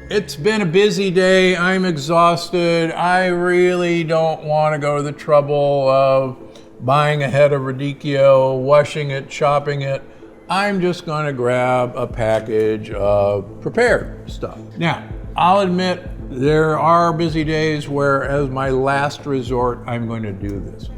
It's been a busy day. I'm exhausted. I really don't want to go to the trouble of buying a head of radicchio, washing it, chopping it. I'm just going to grab a package of prepared stuff. Now, I'll admit there are busy days where, as my last resort, I'm going to do this.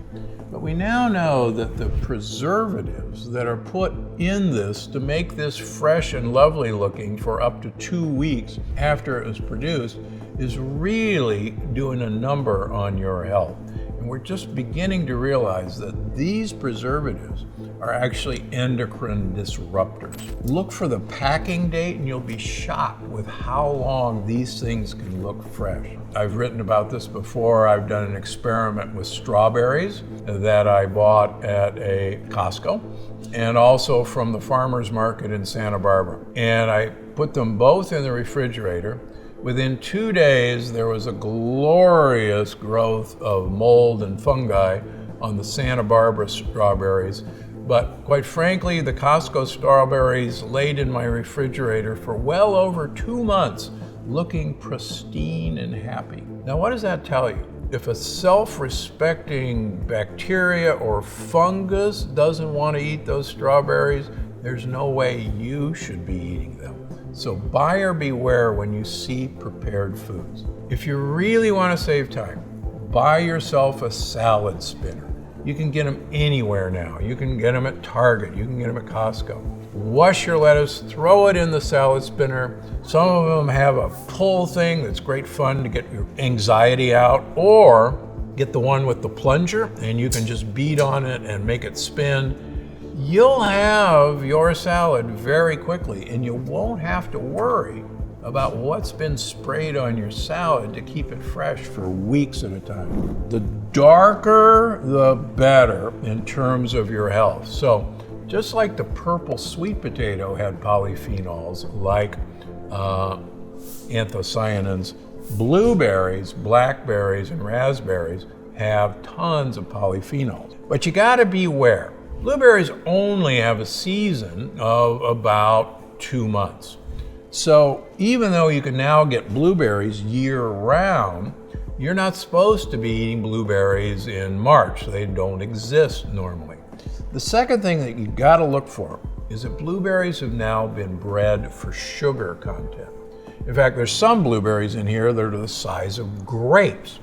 But we now know that the preservatives that are put in this to make this fresh and lovely looking for up to 2 weeks after it was produced is really doing a number on your health. And we're just beginning to realize that these preservatives are actually endocrine disruptors. Look for the packing date and you'll be shocked with how long these things can look fresh. I've written about this before. I've done an experiment with strawberries that I bought at a Costco and also from the farmer's market in Santa Barbara. And I put them both in the refrigerator. Within 2 days, there was a glorious growth of mold and fungi on the Santa Barbara strawberries. But quite frankly, the Costco strawberries laid in my refrigerator for well over 2 months, looking pristine and happy. Now, what does that tell you? If a self-respecting bacteria or fungus doesn't want to eat those strawberries, there's no way you should be eating them. So buyer beware when you see prepared foods. If you really want to save time, buy yourself a salad spinner. You can get them anywhere now. You can get them at Target, you can get them at Costco. Wash your lettuce, throw it in the salad spinner. Some of them have a pull thing that's great fun to get your anxiety out, or get the one with the plunger and you can just beat on it and make it spin. You'll have your salad very quickly and you won't have to worry about what's been sprayed on your salad to keep it fresh for weeks at a time. The darker, the better in terms of your health. So just like the purple sweet potato had polyphenols like anthocyanins, blueberries, blackberries, and raspberries have tons of polyphenols. But you gotta beware. Blueberries only have a season of about 2 months. So even though you can now get blueberries year-round, you're not supposed to be eating blueberries in March. They don't exist normally. The second thing that you gotta look for is that blueberries have now been bred for sugar content. In fact, there's some blueberries in here that are the size of grapes.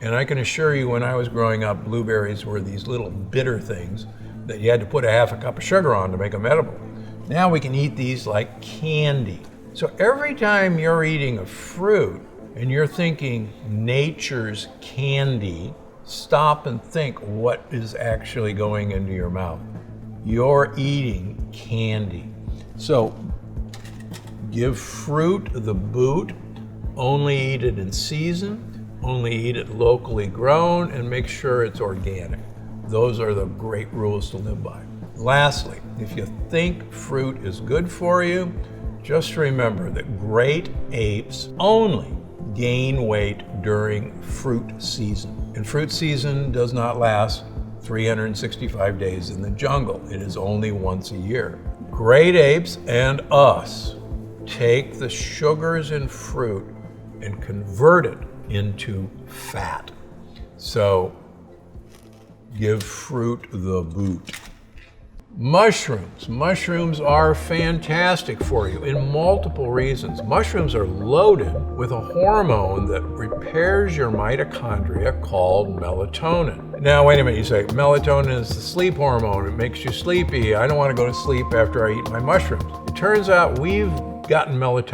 And I can assure you, when I was growing up, blueberries were these little bitter things that you had to put a half a cup of sugar on to make them edible. Now we can eat these like candy. So every time you're eating a fruit and you're thinking nature's candy, stop and think what is actually going into your mouth. You're eating candy. So give fruit the boot, only eat it in season, only eat it locally grown, and make sure it's organic. Those are the great rules to live by. Lastly, if you think fruit is good for you, just remember that great apes only gain weight during fruit season. And fruit season does not last 365 days in the jungle. It is only once a year. Great apes and us take the sugars in fruit and convert it into fat. So give fruit the boot. Mushrooms. Mushrooms are fantastic for you in multiple reasons. Mushrooms are loaded with a hormone that repairs your mitochondria called melatonin. Now, wait a minute, you say, melatonin is the sleep hormone. It makes you sleepy. I don't want to go to sleep after I eat my mushrooms. It turns out we've gotten melatonin